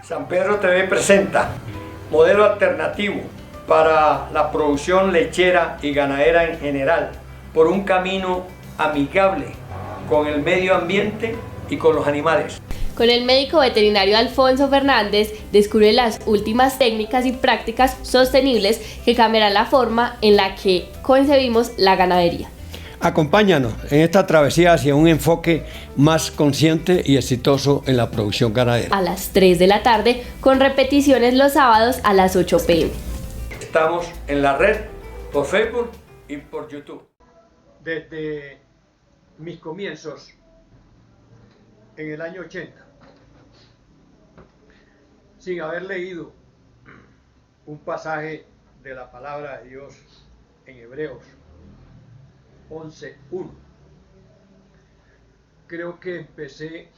San Pedro TV presenta modelo alternativo para la producción lechera y ganadera en general, por un camino amigable con el medio ambiente y con los animales. Con el médico veterinario Alfonso Fernández descubre las últimas técnicas y prácticas sostenibles que cambiarán la forma en la que concebimos la ganadería. Acompáñanos en esta travesía hacia un enfoque más consciente y exitoso en la producción ganadera. A las 3 de la tarde, con repeticiones los sábados a las 8 p.m. Estamos en la red por Facebook y por YouTube. Desde mis comienzos en el año 80, sin haber leído un pasaje de la palabra de Dios en Hebreos 11:1, creo que empecé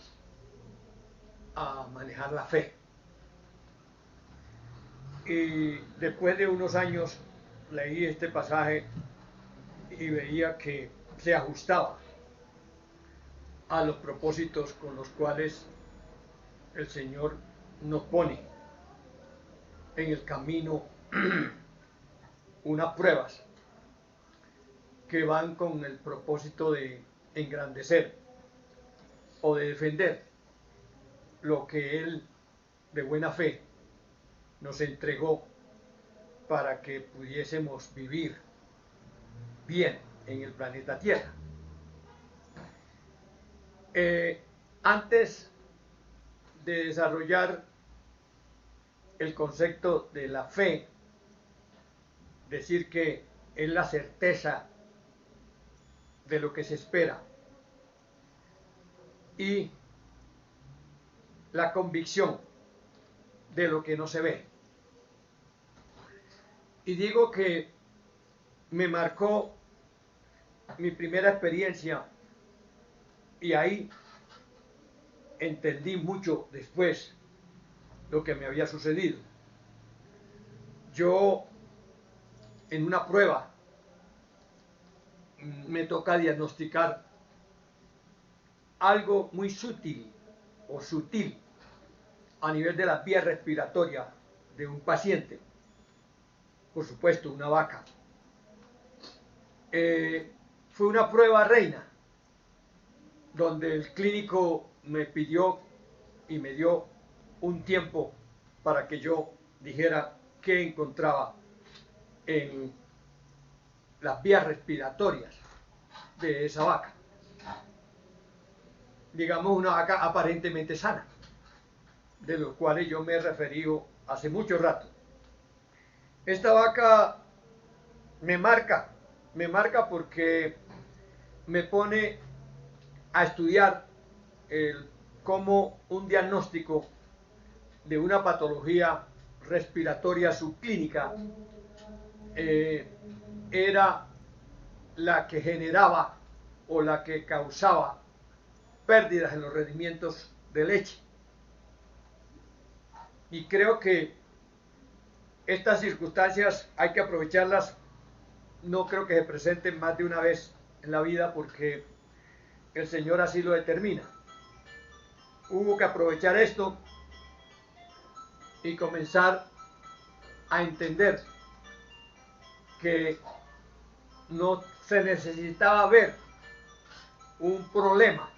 a manejar la fe. Y después de unos años leí este pasaje y veía que se ajustaba a los propósitos con los cuales el Señor nos pone en el camino unas pruebas que van con el propósito de engrandecer o de defender lo que Él de buena fe nos entregó para que pudiésemos vivir bien en el planeta Tierra. Antes de desarrollar el concepto de la fe, decir que es la certeza de lo que se espera y la convicción de lo que no se ve. Y digo que me marcó mi primera experiencia y ahí entendí mucho después lo que me había sucedido. Yo en una prueba me toca diagnosticar algo muy sutil o sutil a nivel de la vía respiratoria de un paciente, por supuesto una vaca. Fue una prueba reina donde el clínico me pidió y me dio un tiempo para que yo dijera qué encontraba en las vías respiratorias de esa vaca. Digamos una vaca aparentemente sana, de los cuales yo me he referido hace mucho rato. Esta vaca me marca porque me pone a estudiar cómo un diagnóstico de una patología respiratoria subclínica era la que generaba o la que causaba pérdidas en los rendimientos de leche. Y creo que estas circunstancias hay que aprovecharlas. No creo que se presenten más de una vez en la vida porque el Señor así lo determina. Hubo que aprovechar esto y comenzar a entender que no se necesitaba ver un problema,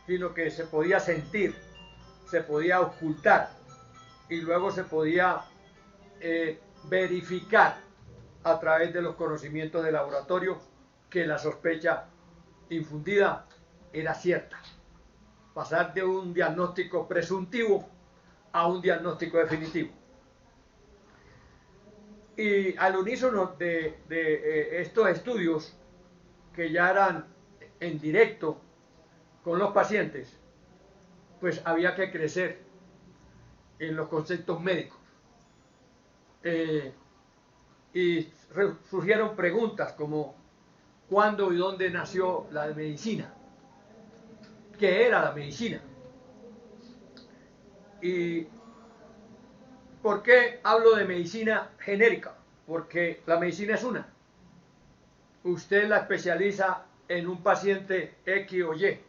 sino que se podía sentir, se podía ocultar y luego se podía verificar a través de los conocimientos de laboratorio que la sospecha infundida era cierta. Pasar de un diagnóstico presuntivo a un diagnóstico definitivo. Y al unísono de estos estudios que ya eran en directo con los pacientes, pues había que crecer en los conceptos médicos. Y surgieron preguntas como ¿cuándo y dónde nació la medicina? ¿Qué era la medicina? ¿Y por qué hablo de medicina genérica? Porque la medicina es una. Usted la especializa en un paciente X o Y.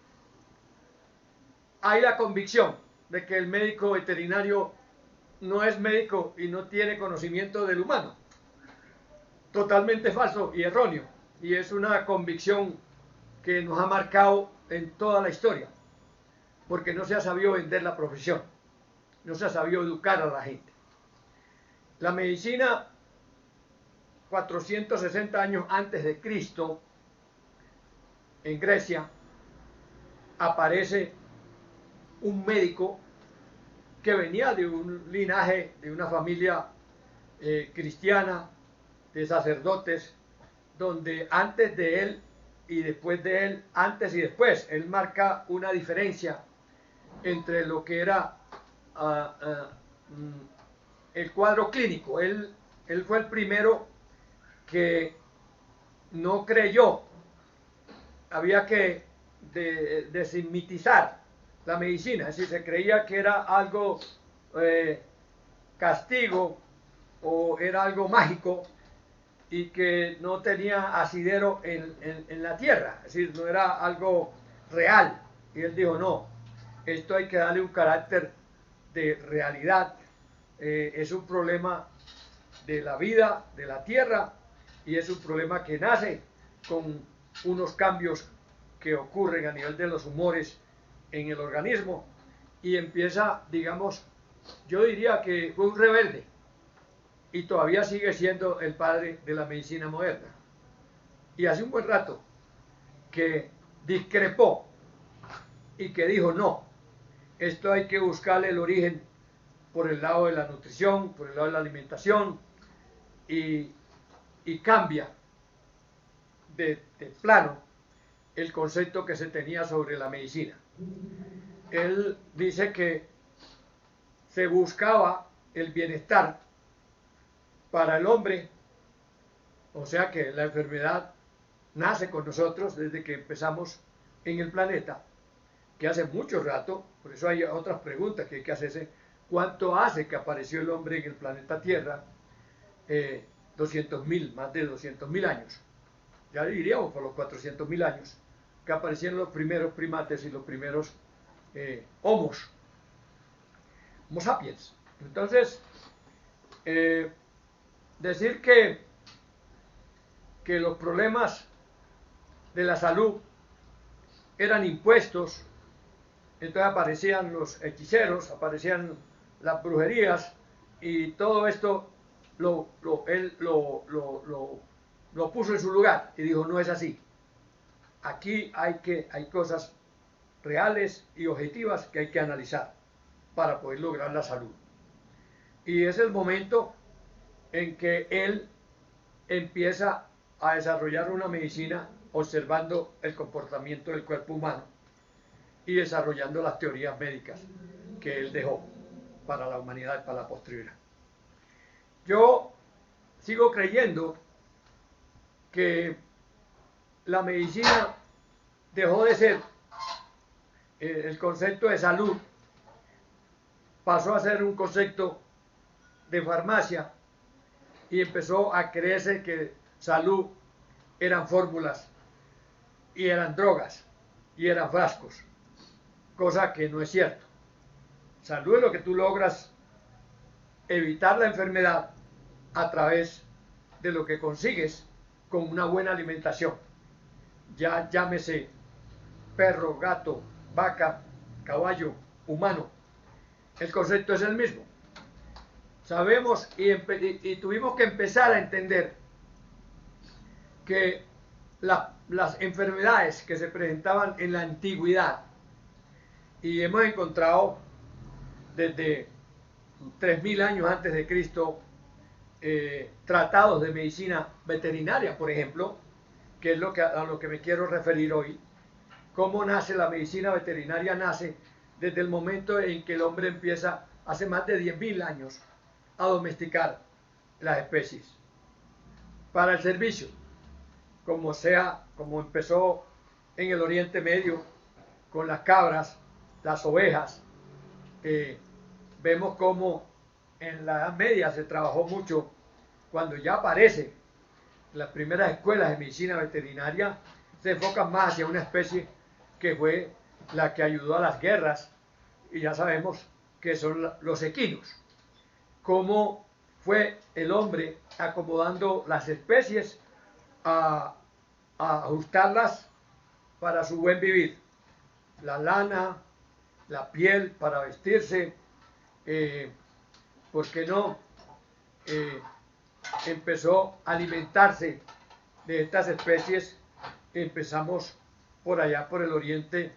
Hay la convicción de que el médico veterinario no es médico y no tiene conocimiento del humano. Totalmente falso y erróneo. Y es una convicción que nos ha marcado en toda la historia, porque no se ha sabido vender la profesión, no se ha sabido educar a la gente. La medicina, 460 años antes de Cristo, en Grecia, aparece un médico que venía de un linaje, de una familia cristiana, de sacerdotes, donde antes de él y después de él, antes y después, él marca una diferencia entre lo que era el cuadro clínico. Él fue el primero que no creyó. Había que desmitizar la medicina, es decir, se creía que era algo castigo o era algo mágico y que no tenía asidero en la tierra, es decir, no era algo real. Y él dijo, no, esto hay que darle un carácter de realidad, es un problema de la vida, de la tierra, y es un problema que nace con unos cambios que ocurren a nivel de los humores en el organismo, y empieza, digamos, yo diría que fue un rebelde, y todavía sigue siendo el padre de la medicina moderna. Y hace un buen rato que discrepó y que dijo, no, esto hay que buscarle el origen por el lado de la nutrición, por el lado de la alimentación, y cambia de plano el concepto que se tenía sobre la medicina. Él dice que se buscaba el bienestar para el hombre, o sea que la enfermedad nace con nosotros desde que empezamos en el planeta, que hace mucho rato. Por eso hay otras preguntas que hay que hacerse. ¿Cuánto hace que apareció el hombre en el planeta Tierra? 200.000, más de 200.000 años. Ya diríamos por los 400.000 años que aparecieron los primeros primates y los primeros Homo sapiens. Entonces, decir que los problemas de la salud eran impuestos, entonces aparecían los hechiceros, aparecían las brujerías, y todo esto él lo puso en su lugar y dijo, no es así. Aquí hay cosas reales y objetivas que hay que analizar para poder lograr la salud. Y es el momento en que él empieza a desarrollar una medicina observando el comportamiento del cuerpo humano y desarrollando las teorías médicas que él dejó para la humanidad y para la posteridad. Yo sigo creyendo que la medicina dejó de ser el concepto de salud, pasó a ser un concepto de farmacia, y empezó a creerse que salud eran fórmulas y eran drogas y eran frascos, cosa que no es cierto. Salud es lo que tú logras evitar la enfermedad a través de lo que consigues con una buena alimentación, ya llámese perro, gato, vaca, caballo, humano. El concepto es el mismo. Sabemos y tuvimos que empezar a entender que las enfermedades que se presentaban en la antigüedad, y hemos encontrado desde 3.000 años antes de Cristo tratados de medicina veterinaria, por ejemplo, que es a lo que me quiero referir hoy. ¿Cómo nace la medicina veterinaria? Nace desde el momento en que el hombre empieza, hace más de 10.000 años, a domesticar las especies para el servicio, como empezó en el Oriente Medio con las cabras, las ovejas. Vemos cómo en la Edad Media se trabajó mucho, cuando ya aparece las primeras escuelas de medicina veterinaria, se enfocan más hacia una especie que fue la que ayudó a las guerras y ya sabemos que son los equinos. Cómo fue el hombre acomodando las especies a ajustarlas para su buen vivir. La lana, la piel para vestirse, ¿por qué no? Empezó a alimentarse de estas especies. Empezamos por allá por el oriente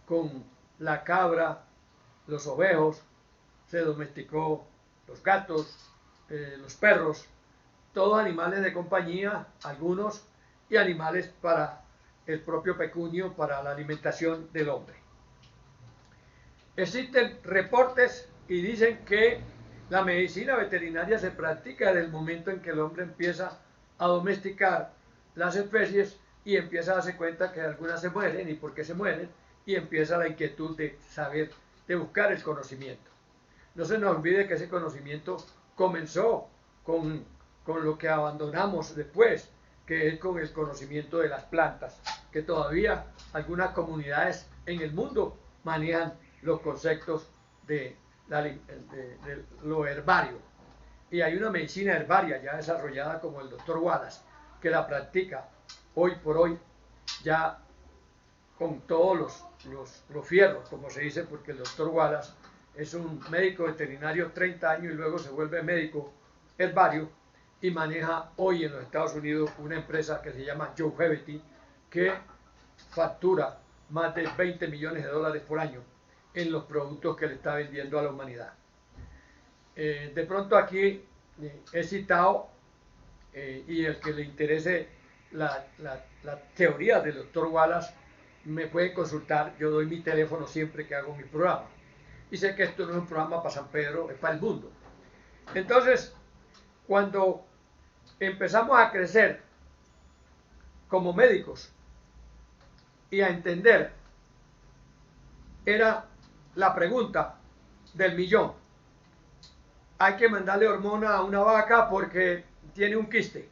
con la cabra, los ovejos, se domesticó los gatos, los perros, todos animales de compañía, algunos, y animales para el propio pecunio, para la alimentación del hombre. Existen reportes y dicen que la medicina veterinaria se practica desde el momento en que el hombre empieza a domesticar las especies y empieza a darse cuenta que algunas se mueren y por qué se mueren, y empieza la inquietud de saber, de buscar el conocimiento. No se nos olvide que ese conocimiento comenzó con lo que abandonamos después, que es con el conocimiento de las plantas, que todavía algunas comunidades en el mundo manejan los conceptos de lo herbario. Y hay una medicina herbaria ya desarrollada como el doctor Wallace, que la practica hoy por hoy ya con todos los fierros, como se dice, porque el doctor Wallace es un médico veterinario 30 años y luego se vuelve médico herbario y maneja hoy en los Estados Unidos una empresa que se llama Youngevity, que factura más de 20 millones de dólares por año en los productos que le está vendiendo a la humanidad. De pronto aquí he citado, y el que le interese la teoría del doctor Wallace me puede consultar. Yo doy mi teléfono siempre que hago mi programa. Y sé que esto no es un programa para San Pedro, es para el mundo. Entonces, cuando empezamos a crecer como médicos y a entender, era la pregunta del millón. Hay que mandarle hormona a una vaca porque tiene un quiste.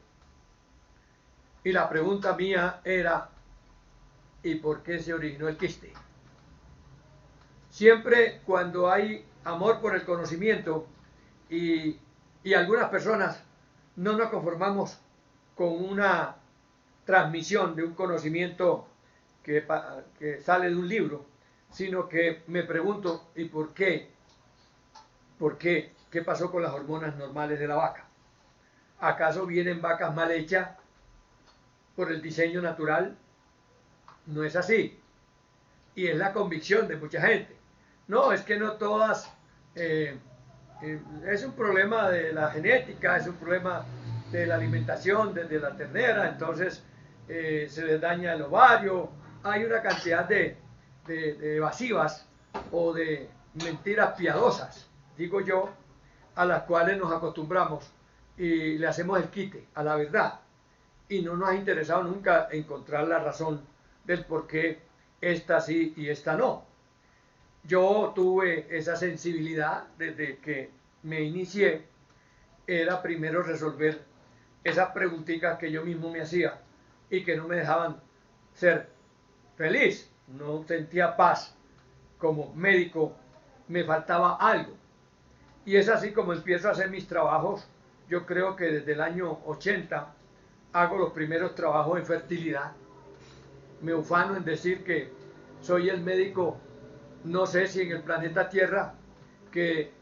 Y la pregunta mía era, ¿y por qué se originó el quiste? Siempre cuando hay amor por el conocimiento y algunas personas no nos conformamos con una transmisión de un conocimiento que sale de un libro, sino que me pregunto, ¿y por qué? ¿Por qué? ¿Qué pasó con las hormonas normales de la vaca? ¿Acaso vienen vacas mal hechas por el diseño natural? No es así. Y es la convicción de mucha gente. No, es que no todas, es un problema de la genética, es un problema de la alimentación desde la ternera, entonces se les daña el ovario. Hay una cantidad de evasivas o de mentiras piadosas, digo yo, a las cuales nos acostumbramos y le hacemos el quite a la verdad, y no nos ha interesado nunca encontrar la razón del por qué esta sí y esta no. Yo tuve esa sensibilidad desde que me inicié, era primero resolver esas preguntitas que yo mismo me hacía y que no me dejaban ser feliz, no sentía paz como médico, me faltaba algo. Y es así como empiezo a hacer mis trabajos. Yo creo que desde el año 80 hago los primeros trabajos en fertilidad. Me ufano en decir que soy el médico, no sé si en el planeta Tierra, que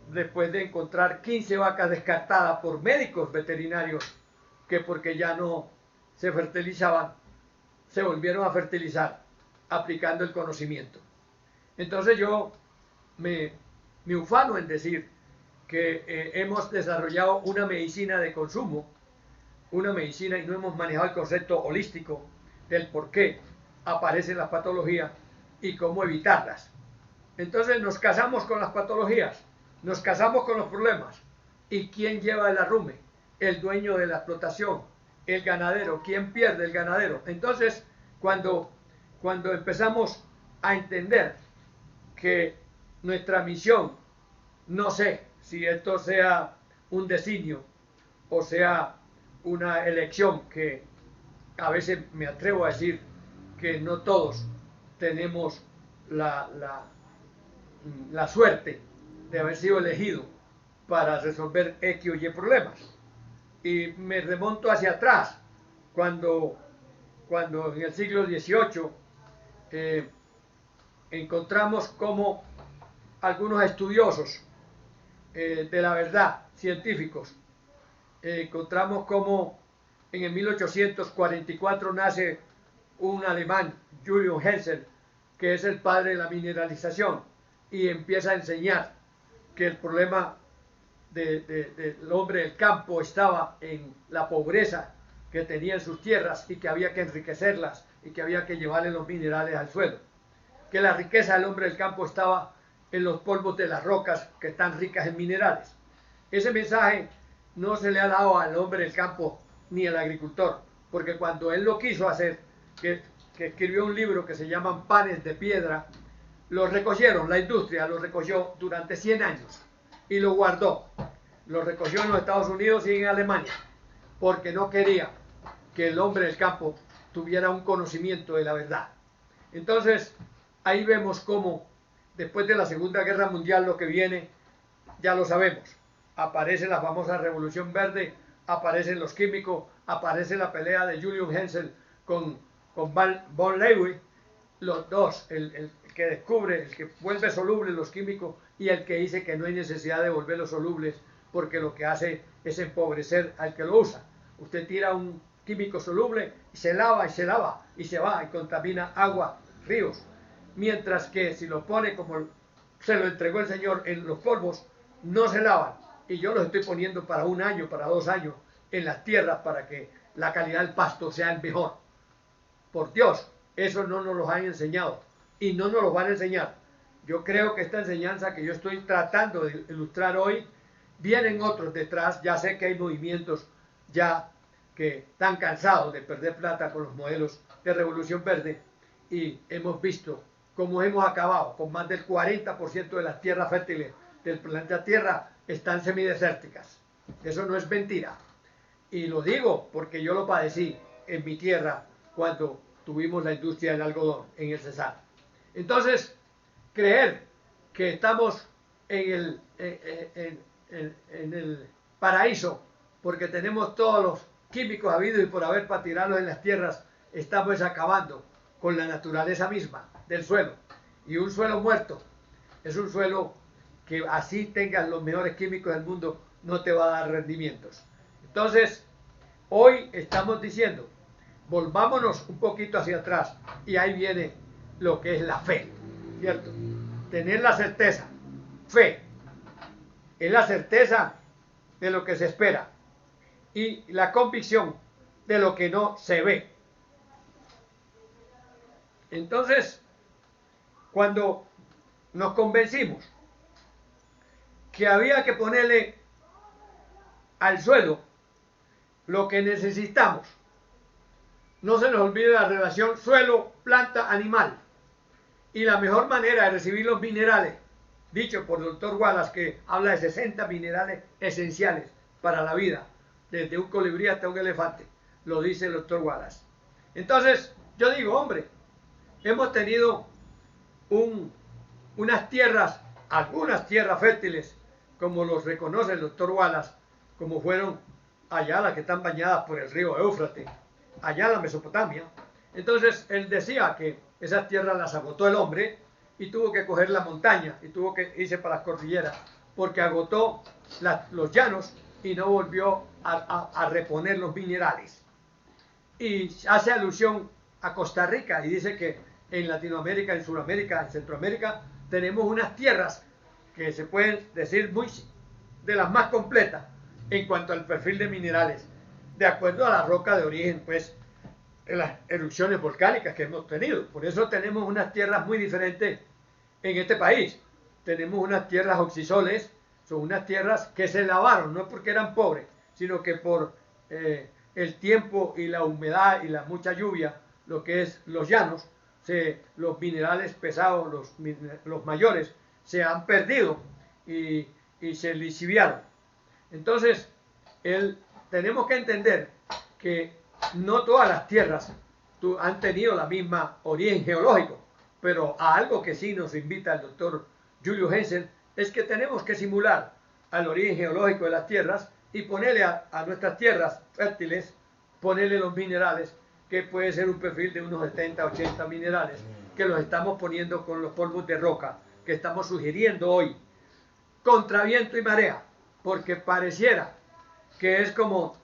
después de encontrar 15 vacas descartadas por médicos veterinarios, que porque ya no se fertilizaban, se volvieron a fertilizar aplicando el conocimiento. Entonces yo me ufano en decir que hemos desarrollado una medicina de consumo, una medicina, y no hemos manejado el concepto holístico del por qué aparecen las patologías y cómo evitarlas. Entonces nos casamos con las patologías, nos casamos con los problemas. ¿Y quién lleva el arrume? El dueño de la explotación, el ganadero. ¿Quién pierde? El ganadero. Entonces, cuando empezamos a entender que nuestra misión, no sé si esto sea un designio o sea una elección, que a veces me atrevo a decir que no todos tenemos la suerte de haber sido elegido para resolver X o Y problemas. Y me remonto hacia atrás, cuando en el siglo XVIII encontramos como algunos estudiosos de la verdad, científicos, encontramos como en el 1844 nace un alemán, Julius Hensel, que es el padre de la mineralización, y empieza a enseñar que el problema del hombre del campo estaba en la pobreza que tenía en sus tierras y que había que enriquecerlas y que había que llevarle los minerales al suelo. Que la riqueza del hombre del campo estaba en los polvos de las rocas que están ricas en minerales. Ese mensaje no se le ha dado al hombre del campo ni al agricultor, porque cuando él lo quiso hacer, que escribió un libro que se llama Panes de Piedra, lo recogieron, la industria lo recogió durante 100 años y lo guardó. Lo recogió en los Estados Unidos y en Alemania, porque no quería que el hombre del campo tuviera un conocimiento de la verdad. Entonces, ahí vemos cómo después de la Segunda Guerra Mundial lo que viene, ya lo sabemos. Aparece la famosa Revolución Verde, aparecen los químicos, aparece la pelea de Julius Hensel con von Leeuwen, los dos, el que descubre, el que vuelve solubles los químicos y el que dice que no hay necesidad de volverlos solubles porque lo que hace es empobrecer al que lo usa. Usted tira un químico soluble y se lava y se lava y se va y contamina agua, ríos. Mientras que si lo pone como se lo entregó el Señor en los polvos, no se lavan. Y yo los estoy poniendo para 1 año, para 2 años en las tierras para que la calidad del pasto sea el mejor. Por Dios, eso no nos lo han enseñado y no nos lo van a enseñar. Yo creo que esta enseñanza que yo estoy tratando de ilustrar hoy, vienen otros detrás. Ya sé que hay movimientos ya que están cansados de perder plata con los modelos de Revolución Verde y hemos visto cómo hemos acabado con más del 40% de las tierras fértiles del planeta Tierra están semidesérticas. Eso no es mentira. Y lo digo porque yo lo padecí en mi tierra cuando tuvimos la industria del algodón en el Cesar. Entonces, creer que estamos en el paraíso porque tenemos todos los químicos habidos y por haber para tirarlos en las tierras, estamos acabando con la naturaleza misma del suelo. Y un suelo muerto es un suelo que así tengas los mejores químicos del mundo, no te va a dar rendimientos. Entonces, hoy estamos diciendo, volvámonos un poquito hacia atrás y ahí viene lo que es la fe, ¿cierto? Tener la certeza. Fe es la certeza de lo que se espera y la convicción de lo que no se ve. Entonces, cuando nos convencimos que había que ponerle al suelo lo que necesitamos, no se nos olvide la relación suelo, planta, animal. Y la mejor manera de recibir los minerales, dicho por el doctor Wallace, que habla de 60 minerales esenciales para la vida, desde un colibrí hasta un elefante, lo dice el doctor Wallace. Entonces, yo digo, hombre, hemos tenido unas tierras, algunas tierras fértiles, como los reconoce el doctor Wallace, como fueron allá las que están bañadas por el río Éufrates, allá en la Mesopotamia. Entonces él decía que esas tierras las agotó el hombre y tuvo que coger la montaña y tuvo que irse para las cordilleras porque agotó los llanos y no volvió a reponer los minerales. Y hace alusión a Costa Rica y dice que en Latinoamérica, en Sudamérica, en Centroamérica tenemos unas tierras que se pueden decir muy de las más completas en cuanto al perfil de minerales, de acuerdo a la roca de origen, pues, en las erupciones volcánicas que hemos tenido. Por eso tenemos unas tierras muy diferentes en este país. Tenemos unas tierras oxisoles, son unas tierras que se lavaron, no porque eran pobres, sino que por el tiempo y la humedad y la mucha lluvia, lo que es los llanos, los minerales pesados, los mayores, se han perdido y se lisiviaron. Entonces, tenemos que entender que no todas las tierras han tenido la misma origen geológico, pero a algo que sí nos invita el doctor Julio Hensel, es que tenemos que simular al origen geológico de las tierras y ponerle a nuestras tierras fértiles, ponerle los minerales, que puede ser un perfil de unos 70, 80 minerales, que los estamos poniendo con los polvos de roca, que estamos sugiriendo hoy, contra viento y marea, porque pareciera que es como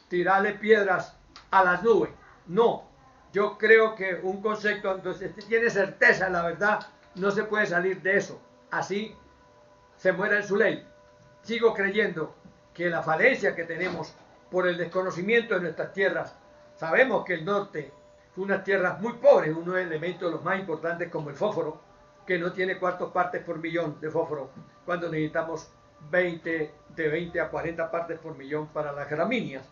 tirarle piedras a las nubes. No, yo creo que un concepto, entonces tiene certeza, la verdad, no se puede salir de eso. Así se muera en su ley. Sigo creyendo que la falencia que tenemos por el desconocimiento de nuestras tierras, sabemos que el norte fue unas tierras muy pobres, unos elementos de los más importantes como el fósforo, que no tiene cuartos partes por millón de fósforo, cuando necesitamos de 20 a 40 partes por millón para las gramíneas,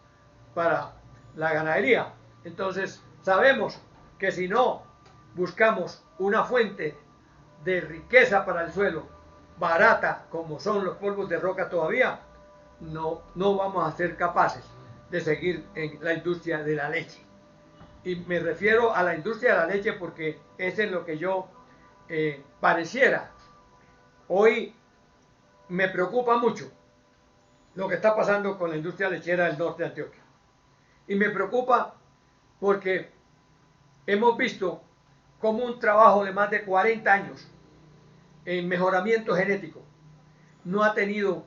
para la ganadería. Entonces sabemos que si no buscamos una fuente de riqueza para el suelo barata como son los polvos de roca todavía, no vamos a ser capaces de seguir en la industria de la leche. Y me refiero a la industria de la leche porque es en lo que yo pareciera. Hoy me preocupa mucho lo que está pasando con la industria lechera del norte de Antioquia. Y me preocupa porque hemos visto como un trabajo de más de 40 años en mejoramiento genético no ha tenido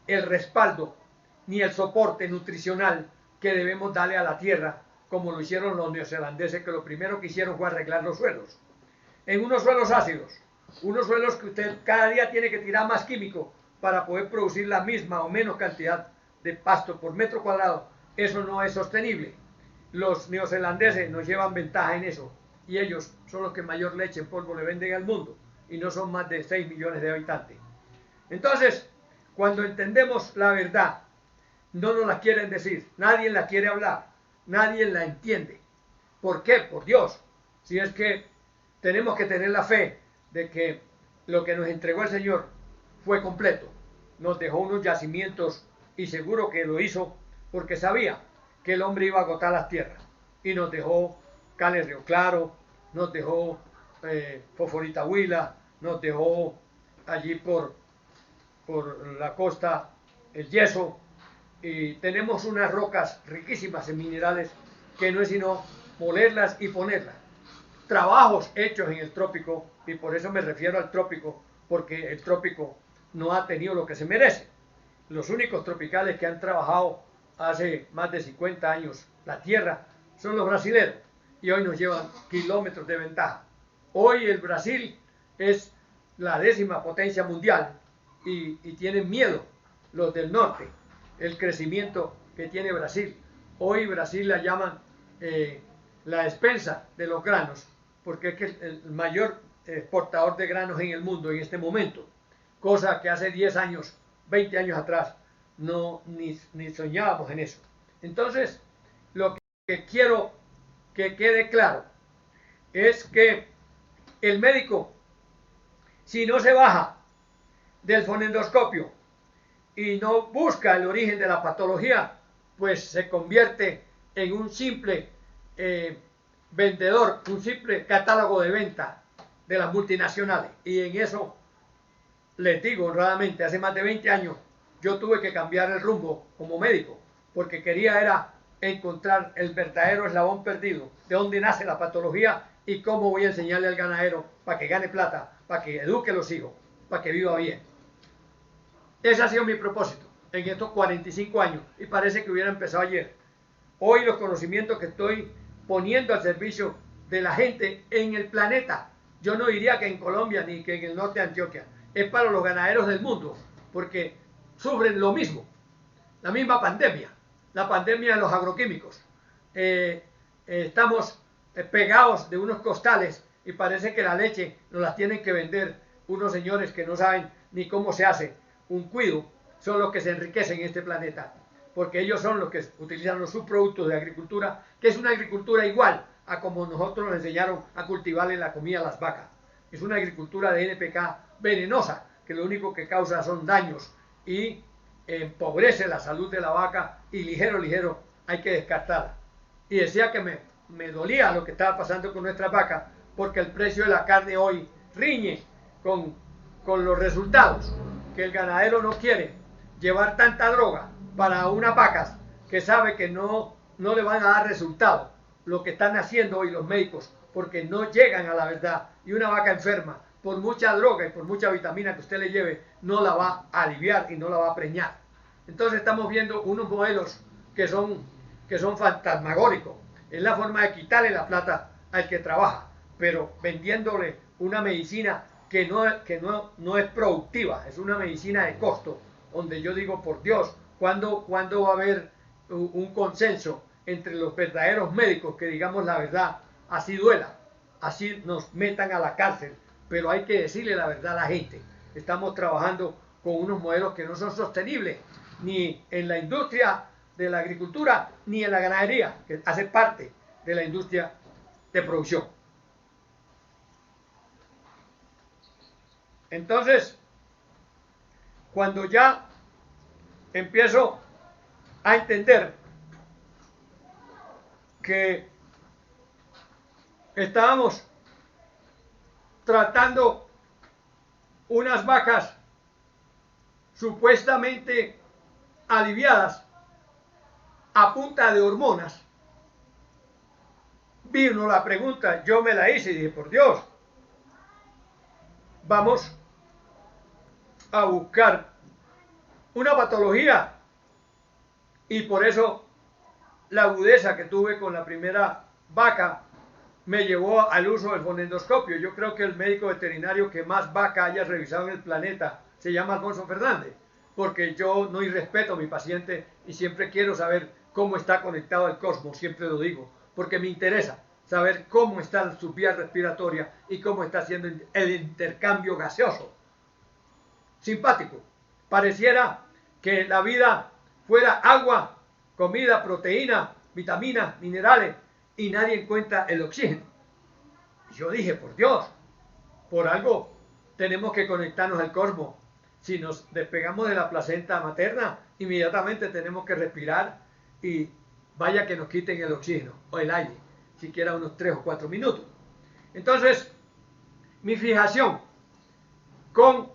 el respaldo ni el soporte nutricional que debemos darle a la tierra, como lo hicieron los neozelandeses, que lo primero que hicieron fue arreglar los suelos. En unos suelos ácidos, unos suelos que usted cada día tiene que tirar más químico para poder producir la misma o menos cantidad de pasto por metro cuadrado, eso no es sostenible. Los neozelandeses nos llevan ventaja en eso y ellos son los que mayor leche en polvo le venden al mundo y no son más de 6 millones de habitantes. Entonces, cuando entendemos la verdad, no nos la quieren decir, nadie la quiere hablar, nadie la entiende. ¿Por qué? Por Dios. Si es que tenemos que tener la fe de que lo que nos entregó el Señor fue completo. Nos dejó unos yacimientos y seguro que lo hizo porque sabía que el hombre iba a agotar las tierras. Y nos dejó Cales Río Claro, nos dejó Foforita Huila, nos dejó allí por la costa el yeso, y tenemos unas rocas riquísimas en minerales que no es sino molerlas y ponerlas. Trabajos hechos en el trópico, y por eso me refiero al trópico, porque el trópico no ha tenido lo que se merece. Los únicos tropicales que han trabajado hace más de 50 años la tierra son los brasileños, y hoy nos llevan kilómetros de ventaja. Hoy el Brasil es la 10ª potencia mundial y tienen miedo los del norte el crecimiento que tiene Brasil. Hoy Brasil la llaman la despensa de los granos, porque es que el mayor exportador de granos en el mundo en este momento, cosa que hace 10 años, 20 años atrás ni soñábamos en eso. Entonces, lo que quiero que quede claro es que el médico, si no se baja del fonendoscopio y no busca el origen de la patología, pues se convierte en un simple vendedor, un simple catálogo de venta de las multinacionales. Y en eso les digo honradamente, hace más de 20 años yo tuve que cambiar el rumbo como médico, porque quería era encontrar el verdadero eslabón perdido, de dónde nace la patología y cómo voy a enseñarle al ganadero para que gane plata, para que eduque a los hijos, para que viva bien. Ese ha sido mi propósito en estos 45 años y parece que hubiera empezado ayer. Hoy los conocimientos que estoy poniendo al servicio de la gente en el planeta, yo no diría que en Colombia ni que en el norte de Antioquia, es para los ganaderos del mundo, porque sufren lo mismo, la misma pandemia, la pandemia de los agroquímicos. Estamos pegados de unos costales y parece que la leche nos la tienen que vender unos señores que no saben ni cómo se hace un cuido, son los que se enriquecen en este planeta, porque ellos son los que utilizan los subproductos de agricultura, que es una agricultura igual a como nosotros nos enseñaron a cultivarle la comida a las vacas. Es una agricultura de NPK venenosa, que lo único que causa son daños y empobrece la salud de la vaca, y ligero hay que descartarla. Y decía que me dolía lo que estaba pasando con nuestras vacas, porque el precio de la carne hoy riñe con los resultados, que el ganadero no quiere llevar tanta droga para unas vacas que sabe que no le van a dar resultado lo que están haciendo hoy los médicos, porque no llegan a la verdad, y una vaca enferma por mucha droga y por mucha vitamina que usted le lleve no la va a aliviar y no la va a preñar. Entonces estamos viendo unos modelos que son fantasmagóricos. Es la forma de quitarle la plata al que trabaja, pero vendiéndole una medicina que no es productiva, es una medicina de costo, donde yo digo, por Dios, ¿cuándo va a haber un consenso entre los verdaderos médicos que digamos la verdad, así duela, así nos metan a la cárcel, pero hay que decirle la verdad a la gente? Estamos trabajando con unos modelos que no son sostenibles, ni en la industria de la agricultura, ni en la ganadería, que hace parte de la industria de producción. Entonces, cuando ya empiezo a entender que estábamos tratando unas vacas supuestamente aliviadas a punta de hormonas, vino la pregunta, yo me la hice y dije, por Dios, vamos a buscar una patología. Y por eso la agudeza que tuve con la primera vaca me llevó al uso del fonendoscopio. Yo creo que el médico veterinario que más vaca haya revisado en el planeta se llama Alfonso Fernández, porque yo no irrespeto a mi paciente y siempre quiero saber cómo está conectado al cosmos, siempre lo digo, porque me interesa saber cómo están sus vías respiratorias y cómo está haciendo el intercambio gaseoso. Simpático. Pareciera que la vida fuera agua, comida, proteína, vitaminas, minerales, y nadie encuentra el oxígeno. Yo dije, por Dios, por algo tenemos que conectarnos al cosmos. Si nos despegamos de la placenta materna, inmediatamente tenemos que respirar y vaya que nos quiten el oxígeno o el aire, siquiera unos 3 o 4 minutos. Entonces, mi fijación con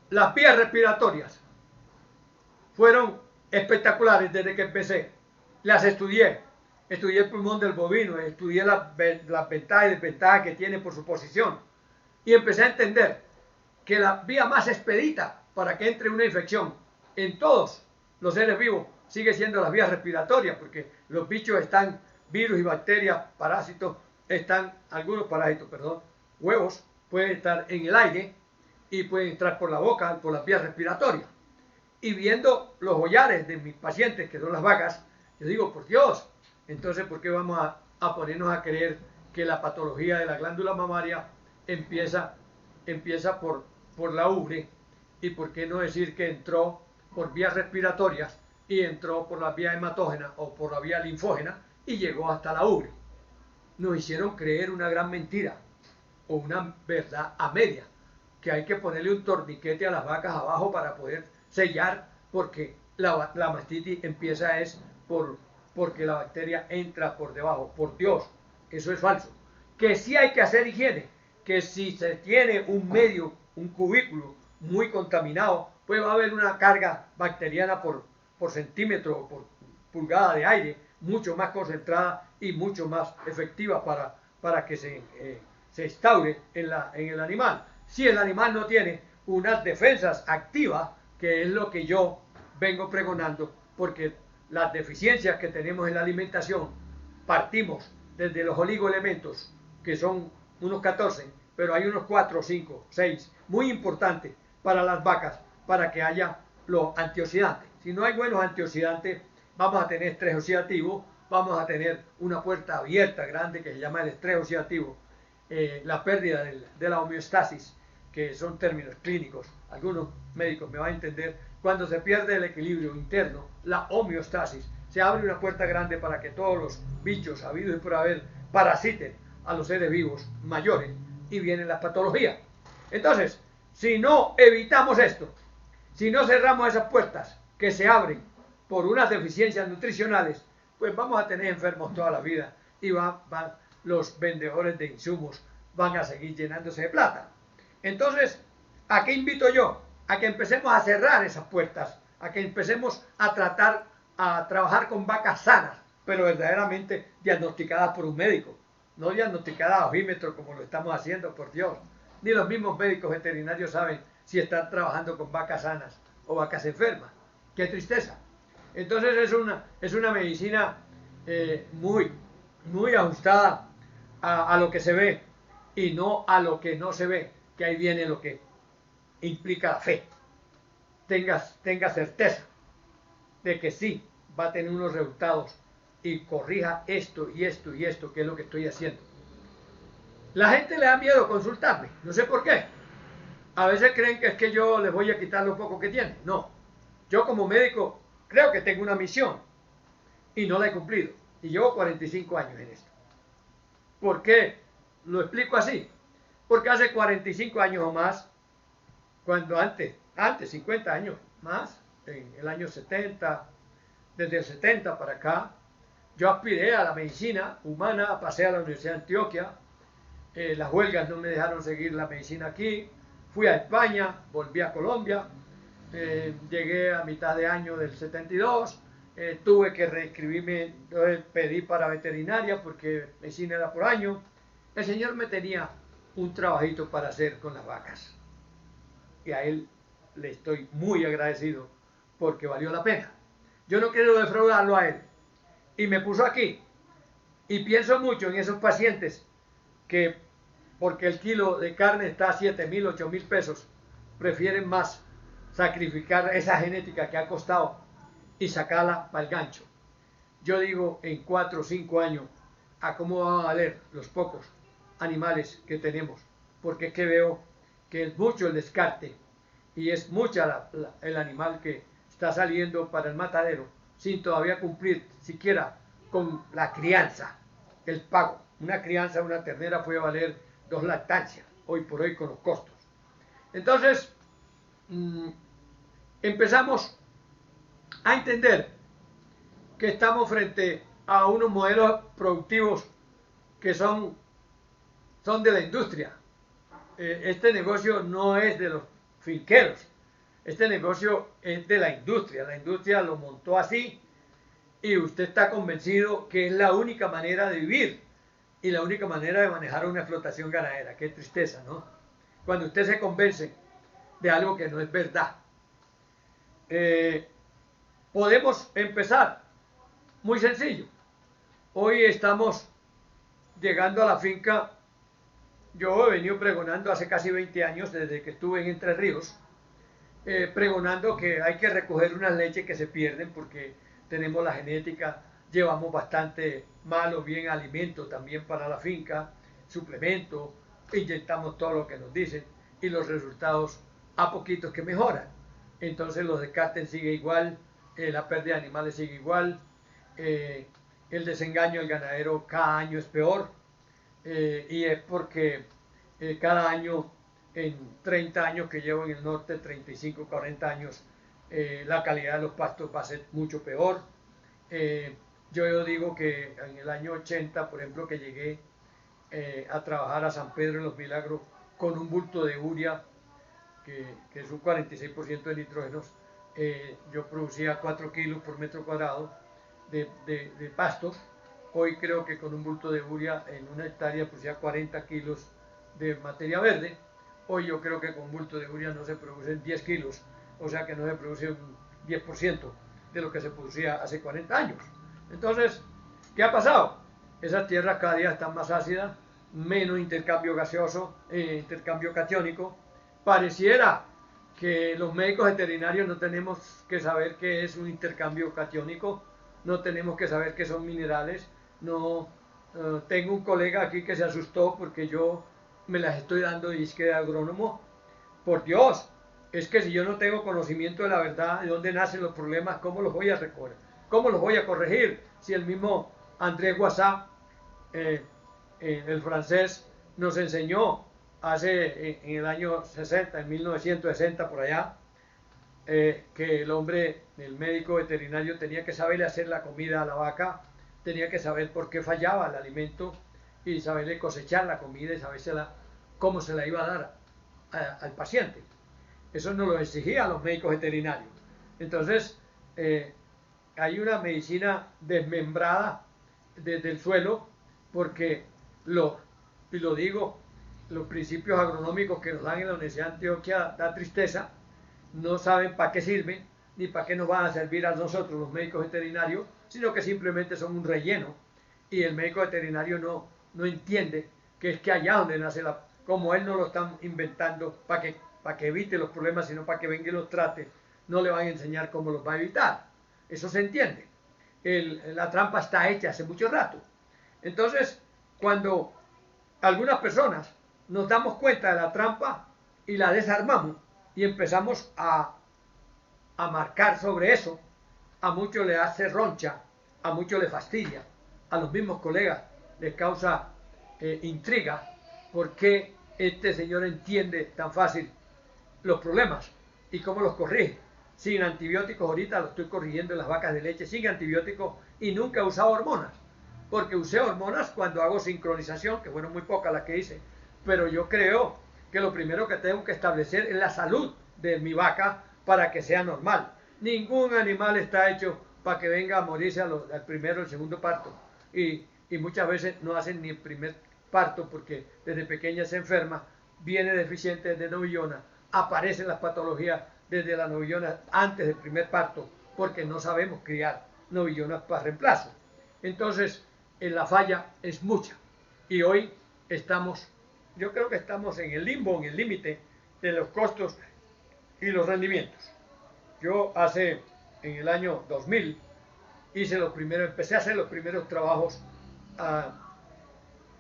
las vías respiratorias fueron espectaculares desde que empecé. Las estudié el pulmón del bovino, estudié las ventajas y desventajas que tiene por su posición, y empecé a entender que la vía más expedita para que entre una infección en todos los seres vivos sigue siendo las vías respiratorias, porque los bichos están, virus y bacterias, parásitos, algunos parásitos, huevos, pueden estar en el aire y pueden entrar por la boca, por las vías respiratorias. Y viendo los hollares de mis pacientes, que son las vacas, yo digo, por Dios, entonces ¿por qué vamos a ponernos a creer que la patología de la glándula mamaria empieza por la ubre? ¿Y por qué no decir que entró por vías respiratorias y entró por la vía hematógena o por la vía linfógena y llegó hasta la ubre? Nos hicieron creer una gran mentira o una verdad a media, que hay que ponerle un torniquete a las vacas abajo para poder sellar, porque la mastitis empieza porque la bacteria entra por debajo. Por Dios, eso es falso. Que sí hay que hacer higiene, que si se tiene un medio, un cubículo muy contaminado, pues va a haber una carga bacteriana por centímetro o por pulgada de aire mucho más concentrada y mucho más efectiva para que se instaure en el animal. Si el animal no tiene unas defensas activas, que es lo que yo vengo pregonando, porque las deficiencias que tenemos en la alimentación, partimos desde los oligoelementos, que son unos 14, pero hay unos 4, 5, 6, muy importantes para las vacas, para que haya los antioxidantes. Si no hay buenos antioxidantes, vamos a tener estrés oxidativo, vamos a tener una puerta abierta grande que se llama el estrés oxidativo, la pérdida de la homeostasis, que son términos clínicos, algunos médicos me van a entender. Cuando se pierde el equilibrio interno, la homeostasis, se abre una puerta grande para que todos los bichos habidos y por haber parasiten a los seres vivos mayores y vienen las patologías. Entonces, si no evitamos esto, si no cerramos esas puertas que se abren por unas deficiencias nutricionales, pues vamos a tener enfermos toda la vida y los vendedores de insumos van a seguir llenándose de plata. Entonces, ¿a qué invito yo? A que empecemos a cerrar esas puertas, a que empecemos a trabajar con vacas sanas, pero verdaderamente diagnosticadas por un médico, no diagnosticadas a ojímetro como lo estamos haciendo, por Dios. Ni los mismos médicos veterinarios saben si están trabajando con vacas sanas o vacas enfermas. ¡Qué tristeza! Entonces es una medicina muy ajustada a lo que se ve y no a lo que no se ve, que ahí viene lo que implica la fe. Tenga certeza de que sí va a tener unos resultados y corrija esto y esto y esto, que es lo que estoy haciendo. La gente le da miedo consultarme, no sé por qué. A veces creen que es que yo les voy a quitar lo poco que tienen. No, yo como médico creo que tengo una misión y no la he cumplido. Y llevo 45 años en esto. ¿Por qué lo explico así? Porque hace 45 años o más, cuando antes 50 años más, en el año 70, desde el 70 para acá, yo aspiré a la medicina humana, pasé a la Universidad de Antioquia, las huelgas no me dejaron seguir la medicina aquí, fui a España, volví a Colombia, llegué a mitad de año del 72, tuve que reescribirme, pedí para veterinaria porque medicina era por año. El Señor me tenía un trabajito para hacer con las vacas y a Él le estoy muy agradecido porque valió la pena. Yo no quiero defraudarlo a Él y me puso aquí y pienso mucho en esos pacientes que porque el kilo de carne está a 7.000, 8.000 pesos, prefieren más sacrificar esa genética que ha costado y sacarla para el gancho. Yo digo, en 4 o 5 años, a cómo van a valer los pocos animales que tenemos, porque es que veo que es mucho el descarte y es mucha el animal que está saliendo para el matadero sin todavía cumplir siquiera con la crianza, el pago. Una crianza, una ternera puede valer 2 lactancias, hoy por hoy con los costos. Entonces, empezamos a entender que estamos frente a unos modelos productivos que son de la industria. Este negocio no es de los finqueros, este negocio es de la industria lo montó así y usted está convencido que es la única manera de vivir y la única manera de manejar una explotación ganadera. Qué tristeza, ¿no? Cuando usted se convence de algo que no es verdad. Podemos empezar muy sencillo. Hoy estamos llegando a la finca. Yo he venido pregonando hace casi 20 años, desde que estuve en Entre Ríos, pregonando que hay que recoger unas leches que se pierden porque tenemos la genética, llevamos bastante mal o bien alimento también para la finca, suplemento, inyectamos todo lo que nos dicen y los resultados a poquitos que mejoran. Entonces los descartes sigue igual, la pérdida de animales sigue igual, el desengaño del ganadero cada año es peor y es porque cada año en 30 años que llevo en el norte, 35, 40 años, la calidad de los pastos va a ser mucho peor. Yo digo que en el año 80, por ejemplo, que llegué a trabajar a San Pedro de los Milagros con un bulto de urea, que es un 46% de nitrógenos, yo producía 4 kilos por metro cuadrado de pastos. Hoy creo que con un bulto de urea en una hectárea producía 40 kilos de materia verde. Hoy yo creo que con un bulto de urea no se producen 10 kilos, o sea que no se produce un 10% de lo que se producía hace 40 años. Entonces, ¿qué ha pasado? Esas tierras cada día están más ácidas, menos intercambio gaseoso, intercambio catiónico. Pareciera que los médicos veterinarios no tenemos que saber qué es un intercambio catiónico, no tenemos que saber qué son minerales. No, tengo un colega aquí que se asustó porque yo me las estoy dando de agrónomo. Por Dios, es que si yo no tengo conocimiento de la verdad, de dónde nacen los problemas, ¿cómo los voy a recoger? ¿Cómo los voy a corregir? Si el mismo André Guassat, el francés, nos enseñó en el año 60, en 1960 por allá, que el hombre, el médico veterinario, tenía que saberle hacer la comida a la vaca, tenía que saber por qué fallaba el alimento y saberle cosechar la comida y sabérsela cómo se la iba a dar al paciente. Eso nos lo exigían los médicos veterinarios. Entonces, hay una medicina desmembrada desde el suelo porque y lo digo, los principios agronómicos que nos dan en la Universidad de Antioquia da tristeza, no saben para qué sirven ni para qué nos van a servir a nosotros los médicos veterinarios, sino que simplemente son un relleno y el médico veterinario no entiende que es que allá donde nace como él no lo están inventando para que evite los problemas, sino para que venga y los trate, no le van a enseñar cómo los va a evitar. Eso se entiende. La trampa está hecha hace mucho rato. Entonces, cuando algunas personas nos damos cuenta de la trampa y la desarmamos y empezamos a marcar sobre eso, a muchos le hace roncha, a muchos le fastidia, a los mismos colegas les causa intriga por qué este señor entiende tan fácil los problemas y cómo los corrige. Sin antibióticos, ahorita lo estoy corrigiendo en las vacas de leche, sin antibióticos, y nunca he usado hormonas, porque usé hormonas cuando hago sincronización, que fueron muy pocas las que hice, pero yo creo que lo primero que tengo que establecer es la salud de mi vaca para que sea normal. Ningún animal está hecho para que venga a morirse al primero o el segundo parto, y muchas veces no hacen ni el primer parto porque desde pequeña se enferma, viene deficiente de novillona, aparecen las patologías desde la novillona antes del primer parto, porque no sabemos criar novillonas para reemplazo. Entonces, la falla es mucha. Y hoy yo creo que estamos en el limbo, en el límite de los costos y los rendimientos. Yo en el año 2000, empecé a hacer los primeros trabajos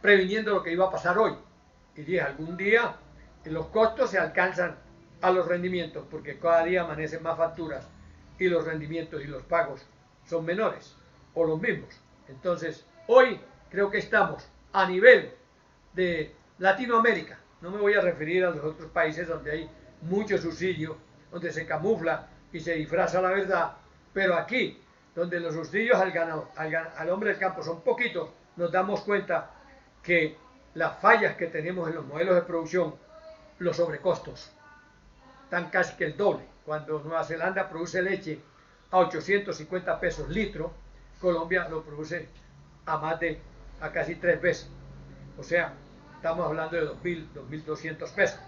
previniendo lo que iba a pasar hoy. Y dije, algún día los costos se alcanzan a los rendimientos, porque cada día amanecen más facturas y los rendimientos y los pagos son menores o los mismos. Entonces, hoy creo que estamos a nivel de Latinoamérica. No me voy a referir a los otros países donde hay mucho subsidio, donde se camufla y se disfraza la verdad, pero aquí, donde los subsidios al hombre del campo son poquitos, nos damos cuenta que las fallas que tenemos en los modelos de producción, los sobrecostos, están casi que el doble. Cuando Nueva Zelanda produce leche a 850 pesos litro, Colombia lo produce a casi 3 veces. O sea, estamos hablando de 2.000, 2.200 pesos.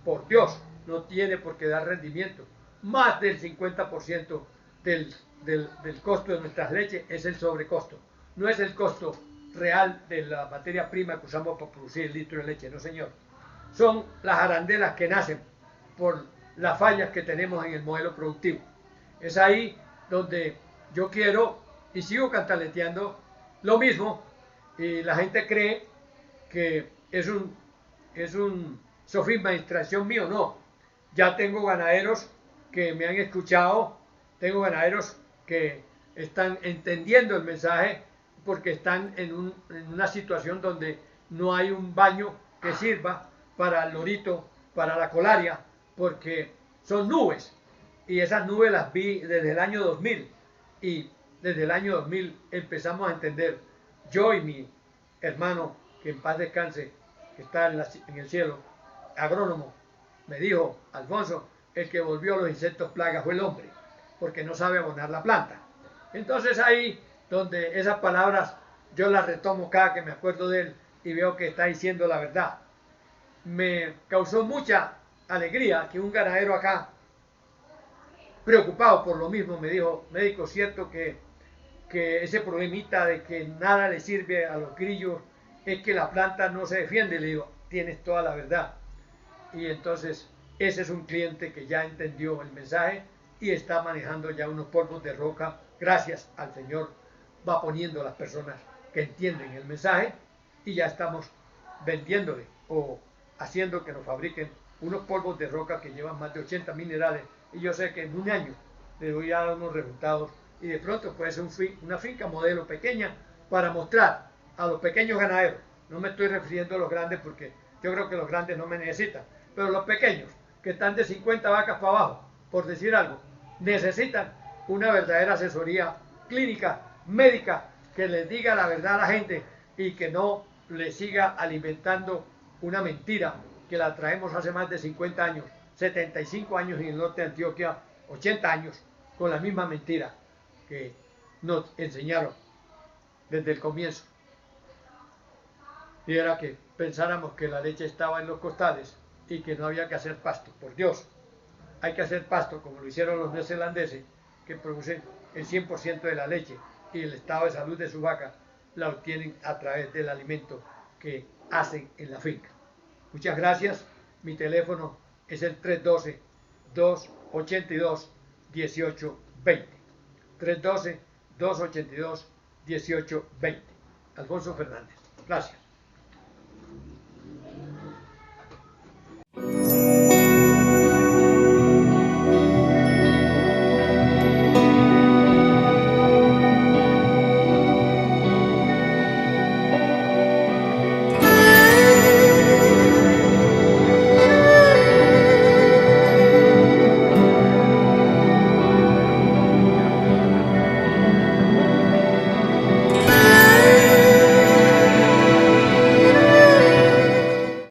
Por Dios, no tiene por qué dar rendimiento. Más del 50% del costo de nuestras leches es el sobrecosto. No es el costo real de la materia prima que usamos para producir el litro de leche, no señor. Son las arandelas que nacen por las fallas que tenemos en el modelo productivo. Es ahí donde yo quiero y sigo cantaleteando lo mismo, y la gente cree que es un sofisma de distracción mío. No, ya tengo ganaderos que me han escuchado, tengo ganaderos que están entendiendo el mensaje porque están en una situación donde no hay un baño que sirva para el lorito, para la colaria, porque son nubes, y esas nubes las vi desde el año 2000, y desde el año 2000 empezamos a entender, yo y mi hermano, que en paz descanse, que está en el cielo, agrónomo, me dijo, Alfonso, el que volvió a los insectos plagas fue el hombre, porque no sabe abonar la planta. Entonces ahí donde esas palabras yo las retomo cada que me acuerdo de él y veo que está diciendo la verdad. Me causó mucha alegría que un ganadero acá, preocupado por lo mismo, me dijo, médico, cierto que ese problemita de que nada le sirve a los grillos es que la planta no se defiende. Le digo, tienes toda la verdad. Y entonces ese es un cliente que ya entendió el mensaje y está manejando ya unos polvos de roca. Gracias al Señor va poniendo a las personas que entienden el mensaje, y ya estamos vendiéndole o haciendo que nos fabriquen unos polvos de roca que llevan más de 80 minerales, y yo sé que en un año le voy a dar unos resultados, y de pronto puede ser una finca modelo pequeña para mostrar a los pequeños ganaderos. No me estoy refiriendo a los grandes porque yo creo que los grandes no me necesitan, pero los pequeños que están de 50 vacas para abajo, por decir algo, necesitan una verdadera asesoría clínica, médica, que les diga la verdad a la gente y que no le siga alimentando una mentira que la traemos hace más de 50 años, 75 años en el norte de Antioquia, 80 años, con la misma mentira que nos enseñaron desde el comienzo. Y era que pensáramos que la leche estaba en los costales y que no había que hacer pasto. Por Dios, hay que hacer pasto como lo hicieron los neozelandeses, que producen el 100% de la leche y el estado de salud de su vaca la obtienen a través del alimento que hacen en la finca. Muchas gracias. Mi teléfono es el 312-282-1820. 312-282-1820. Alfonso Fernández. Gracias.